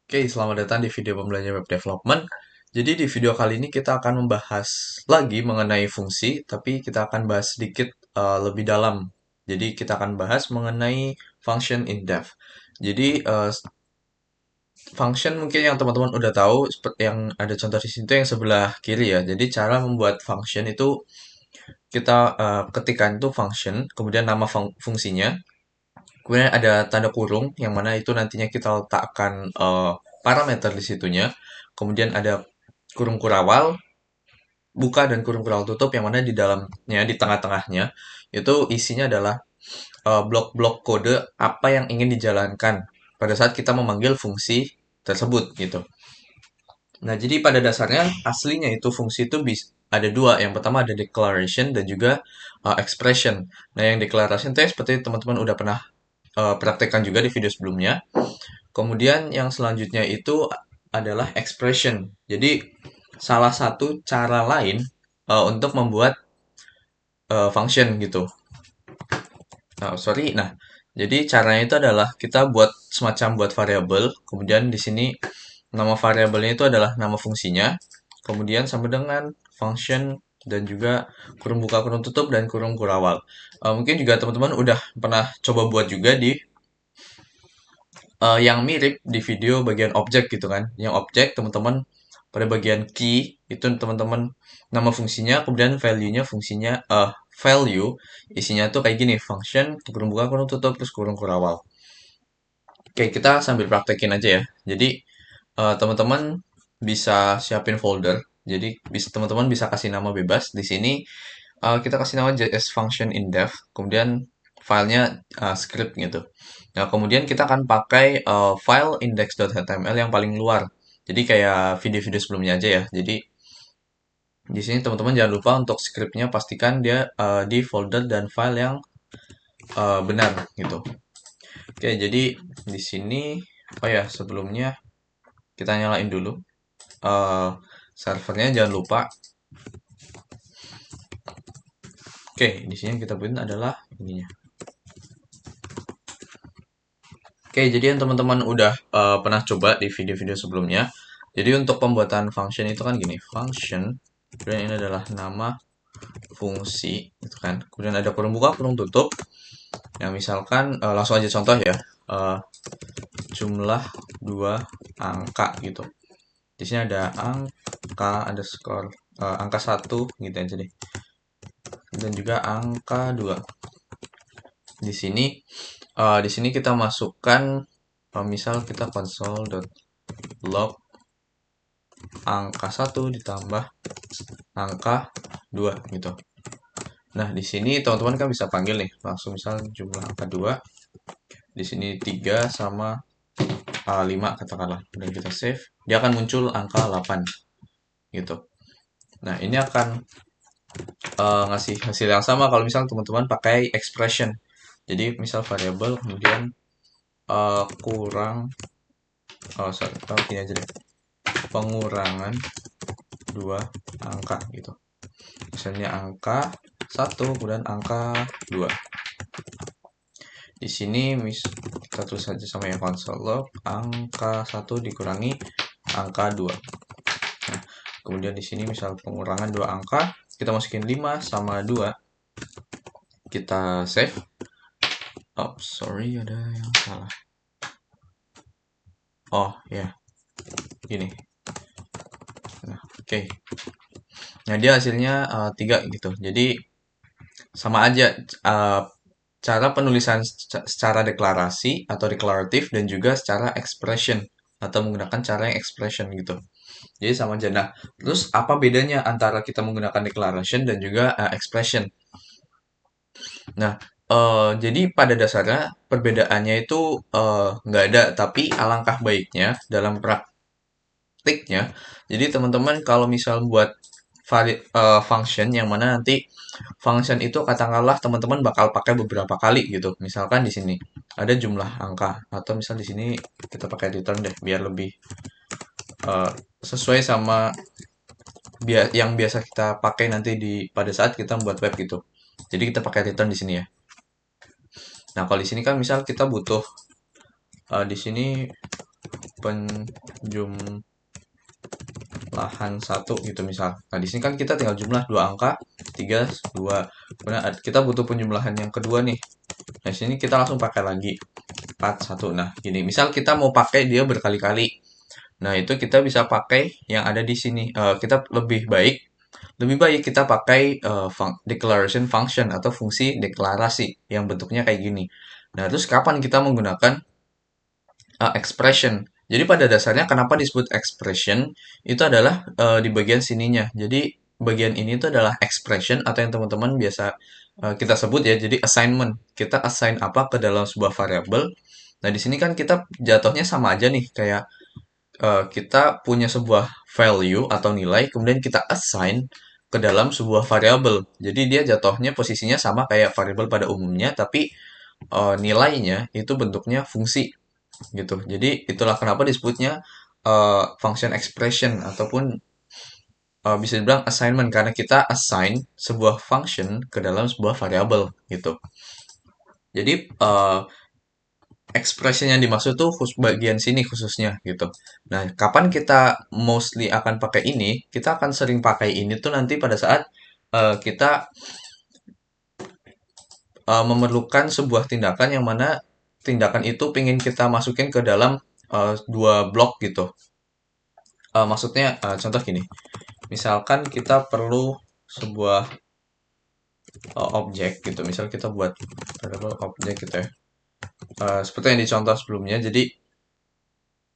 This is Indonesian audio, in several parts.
Oke, selamat datang di video pembelajaran web development. Jadi di video kali ini kita akan membahas lagi mengenai fungsi, tapi kita akan bahas sedikit lebih dalam. Jadi kita akan bahas mengenai function in depth. Jadi function mungkin yang teman-teman udah tahu, seperti yang ada contoh di situ yang sebelah kiri ya. Jadi cara membuat function itu kita ketikkan itu function, kemudian nama fungsinya, kemudian ada tanda kurung yang mana itu nantinya kita letakkan parameter di situnya. Kemudian ada kurung kurawal, buka dan kurung kurawal tutup yang mana di dalamnya di tengah-tengahnya itu isinya adalah blok-blok kode apa yang ingin dijalankan pada saat kita memanggil fungsi tersebut gitu. Nah, jadi pada dasarnya aslinya itu fungsi itu ada dua. Yang pertama ada declaration dan juga expression. Nah, yang declaration itu seperti teman-teman udah pernah praktekkan juga di video sebelumnya. Kemudian yang selanjutnya itu adalah expression. Jadi salah satu cara lain untuk membuat function gitu. Nah, sorry. Nah, jadi caranya itu adalah kita buat semacam buat variabel. Kemudian di sini nama variabelnya itu adalah nama fungsinya. Kemudian sama dengan function dan juga kurung buka, kurung tutup, dan kurung kurawal. Mungkin juga teman-teman udah pernah coba buat juga di yang mirip di video bagian objek gitu kan. Yang objek teman-teman pada bagian key itu teman-teman nama fungsinya, kemudian value-nya fungsinya value isinya tuh kayak gini, function kurung buka kurung tutup terus kurung kurawal. Oke, kita sambil praktekin aja ya. Jadi teman-teman bisa siapin folder. Jadi teman-teman bisa kasih nama bebas. Di sini kita kasih nama JS function in depth, kemudian filenya script gitu. Nah, kemudian kita akan pakai file index.html yang paling luar. Jadi kayak video-video sebelumnya aja ya. Jadi di sini teman-teman jangan lupa untuk scriptnya pastikan dia di folder dan file yang benar gitu. Oke, jadi di sini oh ya sebelumnya kita nyalain dulu eh, servernya jangan lupa. Oke, di sini yang kita butuhin adalah ininya. Oke, jadi yang teman-teman udah pernah coba di video-video sebelumnya. Jadi untuk pembuatan function itu kan gini, function, kemudian ini adalah nama fungsi, gitu kan. Kemudian ada kurung buka, kurung tutup. Yang misalkan langsung aja contoh ya, eh, jumlah dua angka gitu. Di sini ada angka underscore angka satu gitu aja deh. Dan juga angka 2. Di sini kita masukkan misal kita console.log angka satu ditambah angka 2 gitu. Nah, di sini teman-teman kan bisa panggil nih, langsung misal jumlah angka 2. Di sini 3 sama 5 katakanlah. Dan kita save, dia akan muncul angka 8 gitu. Nah, ini akan ngasih hasil yang sama kalau misal teman-teman pakai expression. Jadi misal variabel kemudian kurang sorry, gini aja deh. Pengurangan dua angka gitu. Misalnya angka 1 kemudian angka 2. Di sini kita tulis saja sama yang console log angka 1 dikurangi angka 2. Nah, kemudian di sini misal pengurangan 2 angka, kita masukin 5 sama 2. Kita save. Oh, sorry ada yang salah. Oh, ya. Gini. Nah, oke. Nah, dia hasilnya 3 gitu. Jadi sama aja cara penulisan secara deklarasi atau deklaratif dan juga secara expression atau menggunakan cara yang expression gitu. Jadi sama aja. Nah, terus apa bedanya antara kita menggunakan declaration dan juga expression? Nah, jadi pada dasarnya perbedaannya itu nggak ada, tapi alangkah baiknya dalam praktiknya. Jadi teman-teman kalau misal buat function yang mana nanti function itu katakanlah teman-teman bakal pakai beberapa kali gitu. Misalkan di sini ada jumlah angka atau misal di sini kita pakai return deh biar lebih eh, sesuai sama yang biasa kita pakai nanti pada saat kita membuat web gitu. Jadi kita pakai return di sini ya. Nah, kalau di sini kan misal kita butuh di sini penjumlahan satu gitu misal. Nah, di sini kan kita tinggal jumlah dua angka, 3, 2. Kemudian kita butuh penjumlahan yang kedua nih. Nah, di sini kita langsung pakai lagi 4, 1. Nah, gini, misal kita mau pakai dia berkali-kali. Nah, itu kita bisa pakai yang ada di sini. Kita lebih baik kita pakai declaration function atau fungsi deklarasi yang bentuknya kayak gini. Nah, terus kapan kita menggunakan expression? Jadi pada dasarnya kenapa disebut expression itu adalah di bagian sininya. Jadi bagian ini itu adalah expression atau yang teman-teman biasa kita sebut ya. Jadi assignment. Kita assign apa ke dalam sebuah variabel. Nah, di sini kan kita jatuhnya sama aja nih kayak kita punya sebuah value atau nilai, kemudian kita assign ke dalam sebuah variabel. Jadi dia jatuhnya posisinya sama kayak variabel pada umumnya, tapi nilainya itu bentuknya fungsi gitu. Jadi itulah kenapa disebutnya function expression ataupun bisa dibilang assignment karena kita assign sebuah function ke dalam sebuah variabel gitu. Jadi expression yang dimaksud tuh bagian sini khususnya gitu. Nah, kapan kita mostly akan pakai ini? Kita akan sering pakai ini tuh nanti pada saat kita memerlukan sebuah tindakan yang mana tindakan itu ingin kita masukin ke dalam dua blok gitu. Maksudnya contoh gini, misalkan kita perlu sebuah objek gitu. Misal kita buat variable objek gitu ya. Seperti yang dicontoh sebelumnya. Jadi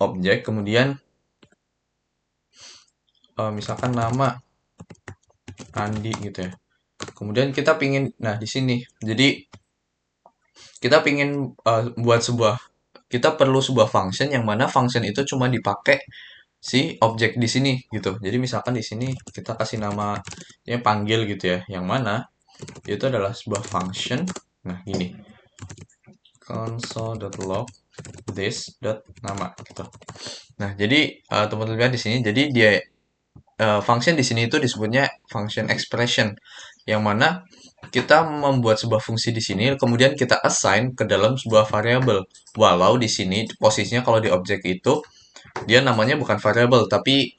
objek kemudian misalkan nama Andi gitu ya. Kemudian kita pingin, nah di sini, jadi kita pingin buat kita perlu sebuah function yang mana function itu cuma dipakai si objek di sini gitu. Jadi misalkan di sini kita kasih nama ya panggil gitu ya, yang mana itu adalah sebuah function. Nah gini, console.log this.nama gitu. Nah jadi teman-teman lihat di sini, jadi dia function di sini itu disebutnya function expression, yang mana kita membuat sebuah fungsi di sini, kemudian kita assign ke dalam sebuah variabel. Walau di sini posisinya kalau di objek itu dia namanya bukan variabel tapi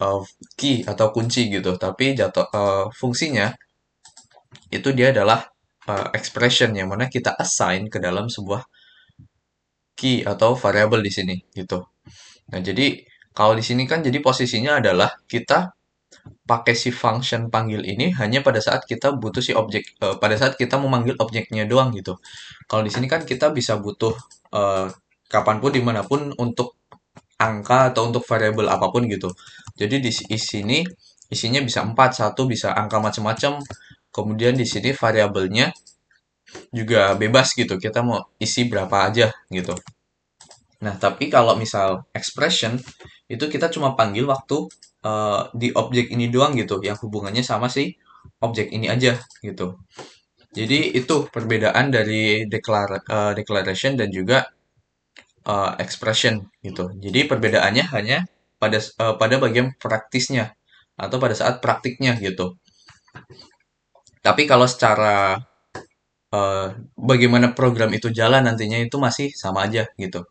key atau kunci gitu. Tapi fungsinya itu dia adalah expression yang mana kita assign ke dalam sebuah key atau variabel di sini gitu. Nah, jadi kalau di sini kan jadi posisinya adalah kita pakai si function panggil ini hanya pada saat kita butuh si objek pada saat kita memanggil objeknya doang gitu. Kalau di sini kan kita bisa butuh eh, kapanpun dimanapun untuk angka atau untuk variabel apapun gitu. Jadi di sini isinya bisa 4 1 bisa angka macam-macam. Kemudian di sini variabelnya juga bebas gitu. Kita mau isi berapa aja gitu. Nah, tapi kalau misal expression itu kita cuma panggil waktu di objek ini doang gitu, yang hubungannya sama si objek ini aja gitu. Jadi itu perbedaan dari declaration dan juga expression gitu. Jadi perbedaannya hanya pada bagian praktisnya atau pada saat praktiknya gitu. Tapi kalau secara eh, bagaimana program itu jalan nantinya itu masih sama aja gitu.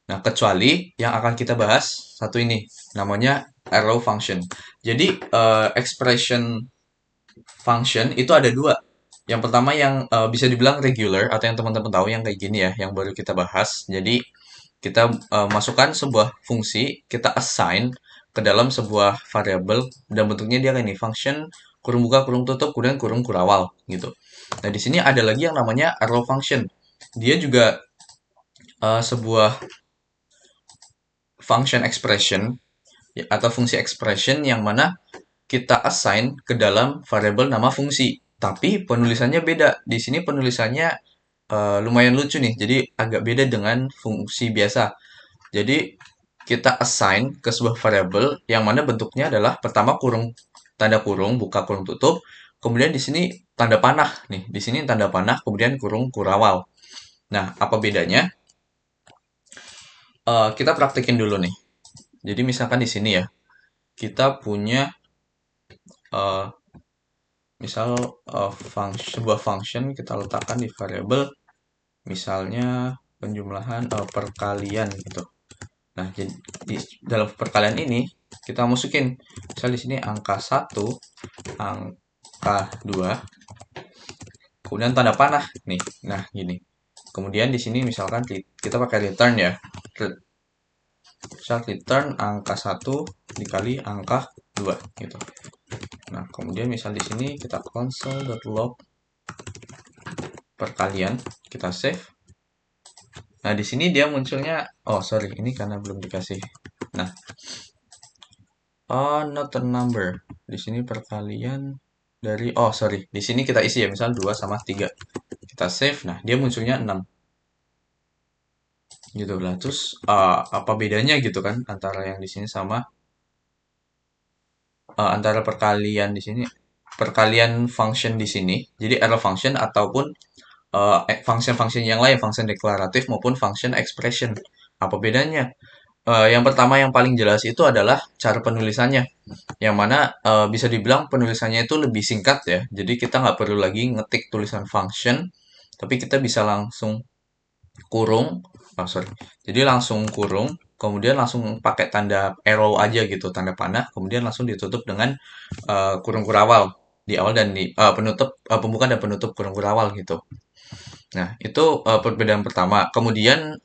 Nah, kecuali yang akan kita bahas satu ini, namanya arrow function. Jadi, expression function itu ada dua. Yang pertama yang bisa dibilang regular atau yang teman-teman tahu yang kayak gini ya, yang baru kita bahas. Jadi, kita masukkan sebuah fungsi, kita assign ke dalam sebuah variabel dan bentuknya dia kayak ini, function kurung buka, kurung tutup, kemudian kurung kurawal gitu. Nah, di sini ada lagi yang namanya arrow function. Dia juga sebuah function expression atau fungsi expression yang mana kita assign ke dalam variabel nama fungsi. Tapi penulisannya beda. Di sini penulisannya lumayan lucu nih. Jadi agak beda dengan fungsi biasa. Jadi kita assign ke sebuah variabel yang mana bentuknya adalah pertama kurung tanda kurung buka kurung tutup. Kemudian di sini tanda panah nih. Di sini tanda panah kemudian kurung kurawal. Nah, apa bedanya? Kita praktekin dulu nih. Jadi misalkan di sini ya, kita punya eh, misal sebuah function kita letakkan di variabel misalnya penjumlahan perkalian gitu. Nah, jadi dalam perkalian ini kita masukin misal di sini angka 1, angka 2, kemudian tanda panah nih. Nah, gini. Kemudian di sini misalkan kita pakai return ya. Misal return angka 1 dikali angka 2 gitu. Nah, kemudian misal di sini kita console.log perkalian, kita save. Nah, di sini dia munculnya, oh sorry, ini karena belum dikasih. Nah, oh not a number. Di sini perkalian dari, oh sorry, di sini kita isi ya, misal 2 sama 3. Kita save, nah dia munculnya 6. Gitu lah. Terus apa bedanya gitu kan antara yang di sini sama antara perkalian di sini, perkalian function di sini, jadi arrow function ataupun function-function yang lain, function deklaratif maupun function expression. Apa bedanya? Yang pertama yang paling jelas itu adalah cara penulisannya, yang mana bisa dibilang penulisannya itu lebih singkat ya. Jadi kita nggak perlu lagi ngetik tulisan function, tapi kita bisa langsung kurung, oh sorry, jadi langsung kurung, kemudian langsung pakai tanda arrow aja gitu, tanda panah, kemudian langsung ditutup dengan kurung kurawal di awal dan di penutup, pembuka dan penutup kurung kurawal gitu. Nah, itu perbedaan pertama. Kemudian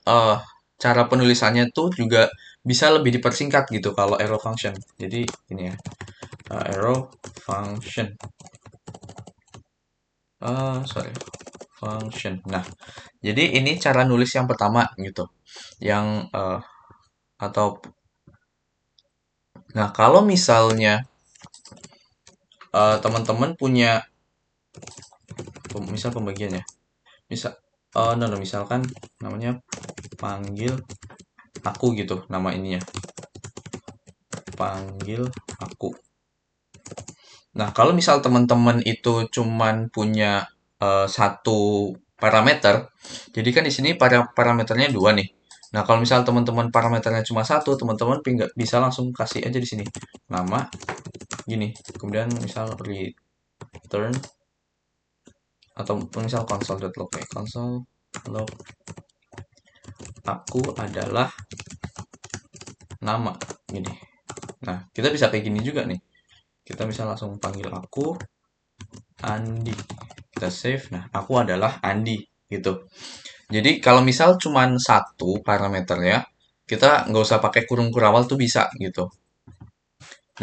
cara penulisannya tuh juga bisa lebih dipersingkat gitu kalau arrow function. Jadi ini ya, arrow function. Sorry, function. Nah, jadi ini cara nulis yang pertama gitu. Yang atau nah, kalau misalnya teman-teman punya misal pembagiannya. Misal no, no, misalkan namanya panggil aku gitu nama ininya. Panggil aku. Nah, kalau misal teman-teman itu cuman punya satu parameter, jadi kan di sini parameternya dua nih. Nah, kalau misal teman-teman parameternya cuma satu, teman-teman bisa langsung kasih aja di sini nama gini. Kemudian misal return atau misal console.log ya, console.log aku adalah nama gini. Nah, kita bisa kayak gini juga nih. Kita bisa langsung panggil aku Andi. Kita save. Nah, aku adalah Andi gitu. Jadi kalau misal cuman satu parameternya, kita nggak usah pakai kurung kurawal tuh bisa gitu.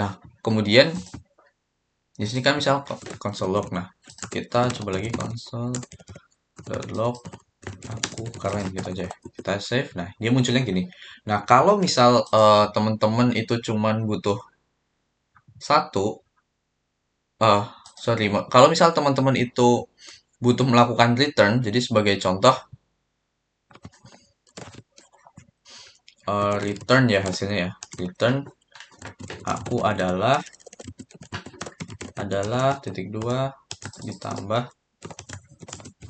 Nah, kemudian di sini kan misal console log. Nah, kita coba lagi console.log aku keren gitu aja. Kita save. Nah, dia munculnya gini. Nah, kalau misal teman-teman itu cuman butuh satu, eh sorry, kalau misal teman-teman itu butuh melakukan return, jadi sebagai contoh return ya hasilnya ya. Return aku adalah titik dua ditambah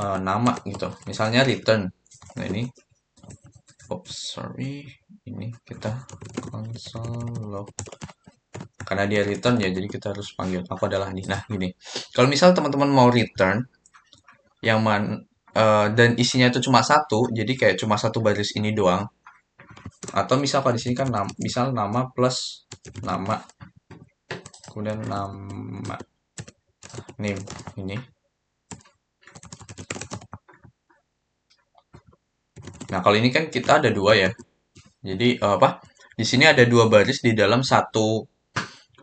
nama gitu. Misalnya return. Nah ini, oops sorry, ini kita console log karena dia return ya, jadi kita harus panggil aku adalah ini. Nah gini, kalau misal teman-teman mau return yang dan isinya itu cuma satu, jadi kayak cuma satu baris ini doang. Atau misal kalau di sini kan misal nama plus nama, kemudian nama name ini. Nah, kalau ini kan kita ada dua ya. Jadi apa? Di sini ada dua baris di dalam satu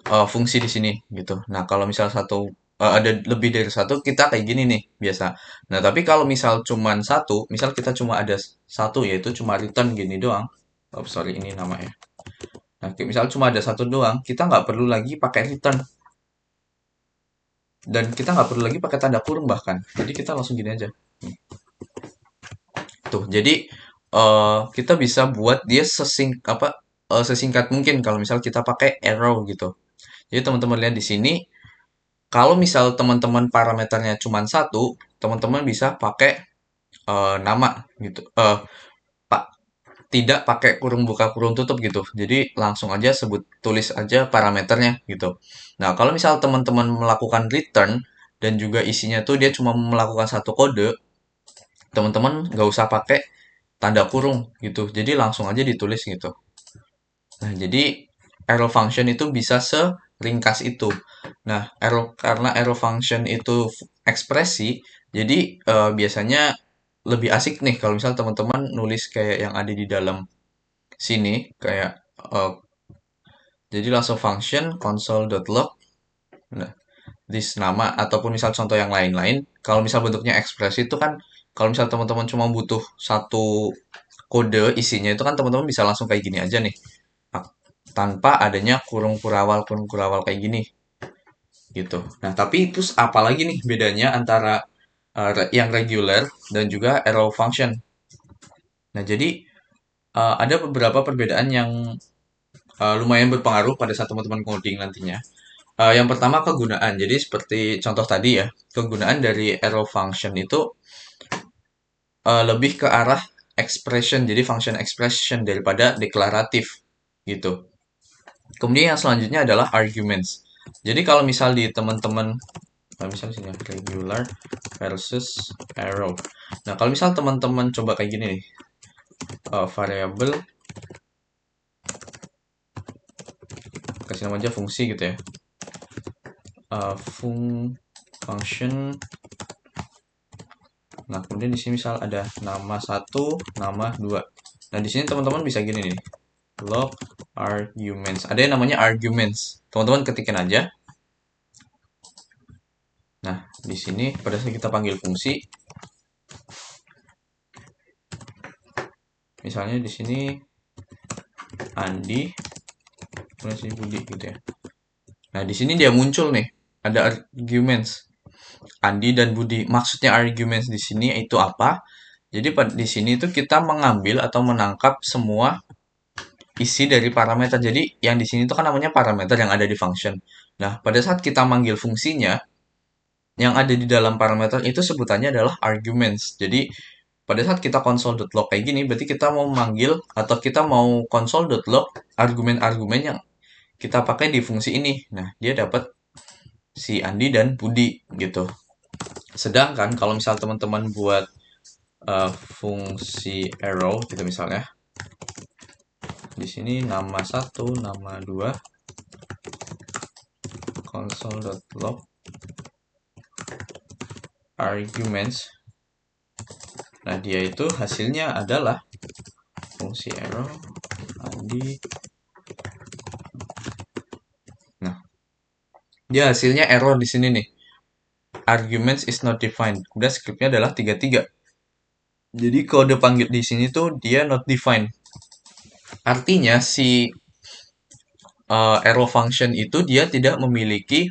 fungsi di sini gitu. Nah, kalau misal ada lebih dari satu, kita kayak gini nih biasa. Nah, tapi kalau misal cuman satu, misal kita cuma ada satu yaitu cuma return gini doang. Oh, sorry ini namanya. Nah, misal cuma ada satu doang, kita nggak perlu lagi pakai return. Dan kita nggak perlu lagi pakai tanda kurung bahkan. Jadi kita langsung gini aja. Tuh, jadi kita bisa buat dia sesingkat mungkin kalau misal kita pakai arrow gitu. Jadi teman-teman lihat di sini, kalau misal teman-teman parameternya cuma satu, teman-teman bisa pakai nama gitu. Pak, tidak pakai kurung buka kurung tutup gitu. Jadi langsung aja tulis aja parameternya gitu. Nah, kalau misal teman-teman melakukan return dan juga isinya tuh dia cuma melakukan satu kode, teman-teman nggak usah pakai tanda kurung gitu. Jadi langsung aja ditulis gitu. Nah, jadi arrow function itu bisa seringkas itu. Nah, karena arrow function itu ekspresi, jadi biasanya lebih asik nih kalau misal teman-teman nulis kayak yang ada di dalam sini, kayak eh, jadi langsung function console.log. Nah, this nama ataupun misal contoh yang lain-lain. Kalau misal bentuknya ekspresi itu kan, kalau misal teman-teman cuma butuh satu kode isinya itu kan teman-teman bisa langsung kayak gini aja nih, tanpa adanya kurung kurawal kayak gini gitu. Nah, tapi itu apa lagi nih bedanya antara yang regular dan juga arrow function? Nah, jadi ada beberapa perbedaan yang lumayan berpengaruh pada saat teman-teman coding nantinya. Yang pertama kegunaan. Jadi seperti contoh tadi ya, kegunaan dari arrow function itu lebih ke arah expression, jadi function expression daripada deklaratif gitu. Kemudian yang selanjutnya adalah arguments. Jadi kalau misal di teman-teman, misal sini ya, regular versus arrow. Nah, kalau misal teman-teman coba kayak gini nih, variable, kasih nama aja fungsi gitu ya. Function. Nah, kemudian di sini misal ada nama 1, nama 2. Nah, di sini teman-teman bisa gini nih. Log arguments. Ada yang namanya arguments. Teman-teman ketikin aja. Nah, di sini pada saat kita panggil fungsi, misalnya di sini Andi, kemudian sini Budi gitu ya. Nah, di sini dia muncul nih, ada arguments Andi dan Budi. Maksudnya arguments di sini itu apa? Jadi di sini itu kita mengambil atau menangkap semua isi dari parameter. Jadi yang di sini itu kan namanya parameter yang ada di function. Nah, pada saat kita manggil fungsinya, yang ada di dalam parameter itu sebutannya adalah arguments. Jadi pada saat kita console.log kayak gini, berarti kita mau manggil atau kita mau console.log argumen-argumen yang kita pakai di fungsi ini. Nah, dia dapat si Andi dan Budi gitu. Sedangkan kalau misal teman-teman buat fungsi arrow gitu misalnya, di sini nama 1, nama 2, console.log arguments. Nah, dia itu hasilnya adalah fungsi arrow Andi. Nah, dia hasilnya error di sini nih. Arguments is not defined. Kemudian scriptnya adalah 33. Jadi kode panggil di sini tuh dia not defined. Artinya si arrow function itu dia tidak memiliki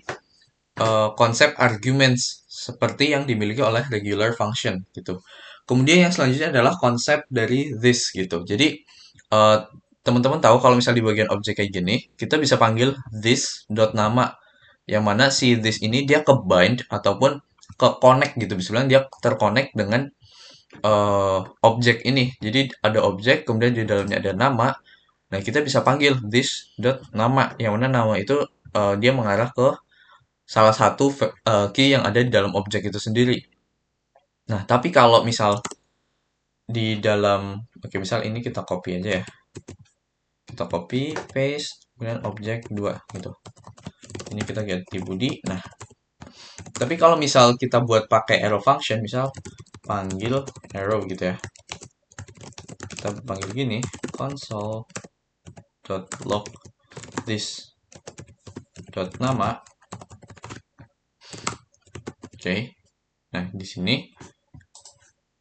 konsep arguments seperti yang dimiliki oleh regular function gitu. Kemudian yang selanjutnya adalah konsep dari this gitu. Jadi eh, teman-teman tahu kalau misal di bagian objek kayak gini, kita bisa panggil this dot nama, yang mana si this ini dia ke bind ataupun ke connect gitu. Bisa bilang dia terconnect dengan objek ini. Jadi ada objek, kemudian di dalamnya ada nama. Nah, kita bisa panggil this dot nama, yang mana nama itu dia mengarah ke salah satu key yang ada di dalam objek itu sendiri. Nah, tapi kalau misal di dalam, oke misal ini kita copy aja ya. Kita copy, paste, kemudian objek 2 gitu. Ini kita ganti Budi. Nah, tapi kalau misal kita buat pakai arrow function, misal panggil arrow gitu ya. Kita panggil gini, console.log this dot nama. Oke. Nah, di sini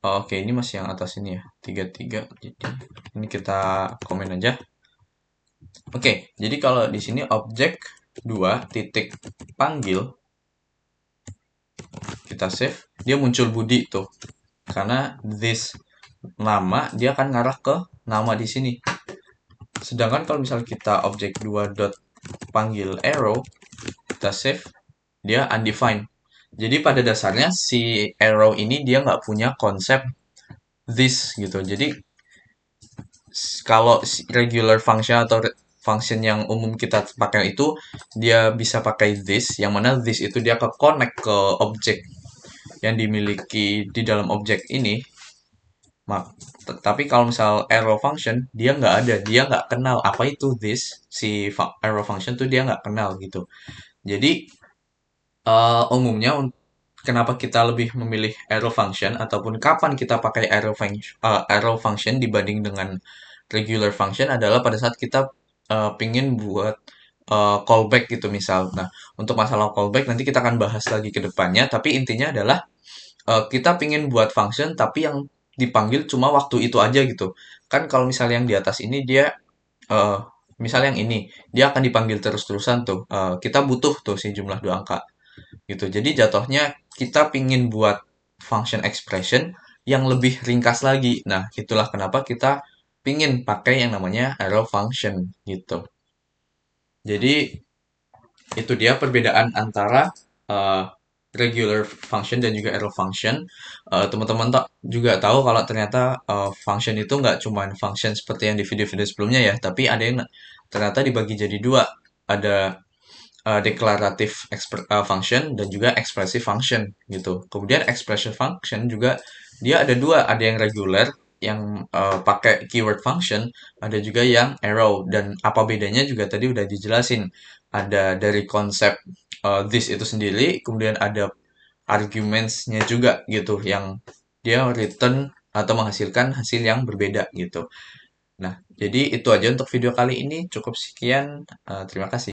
oke, ini masih yang atas ini ya. 33. Jadi ini kita komen aja. Oke, jadi kalau di sini objek 2 titik panggil kita save, dia muncul Budi tuh. Karena this nama dia akan ngarah ke nama di sini. Sedangkan kalau misal kita objek 2 dot panggil arrow, kita save, dia undefined. Jadi pada dasarnya si arrow ini dia nggak punya konsep this gitu. Jadi kalau regular function atau function yang umum kita pakai itu dia bisa pakai this, yang mana this itu dia ke connect ke objek yang dimiliki di dalam objek ini. Tapi kalau misal arrow function, dia nggak ada, dia nggak kenal apa itu this, si arrow function tuh dia nggak kenal gitu. Jadi umumnya kenapa kita lebih memilih arrow function ataupun kapan kita pakai arrow function dibanding dengan regular function adalah pada saat kita pingin buat callback gitu misal. Nah, untuk masalah callback nanti kita akan bahas lagi ke depannya, tapi intinya adalah kita pingin buat function tapi yang dipanggil cuma waktu itu aja gitu. Kan kalau misalnya yang di atas ini dia eh misal yang ini dia akan dipanggil terus-terusan tuh. Kita butuh tuh si jumlah dua angka gitu. Jadi jatuhnya kita pingin buat function expression yang lebih ringkas lagi. Nah, itulah kenapa kita pingin pakai yang namanya arrow function gitu. Jadi itu dia perbedaan antara uh, regular function dan juga arrow function. Teman-teman juga tahu kalau ternyata function itu nggak cuma function seperti yang di video-video sebelumnya ya, tapi ada yang ternyata dibagi jadi dua. Ada declarative function dan juga expressive function gitu. Kemudian expressive function juga dia ada dua, ada yang regular yang pakai keyword function, ada juga yang arrow dan apa bedanya juga tadi udah dijelasin. Ada dari konsep this itu sendiri, kemudian ada argumentsnya juga gitu yang dia return atau menghasilkan hasil yang berbeda gitu. Nah, jadi itu aja untuk video kali ini. Cukup sekian. Terima kasih.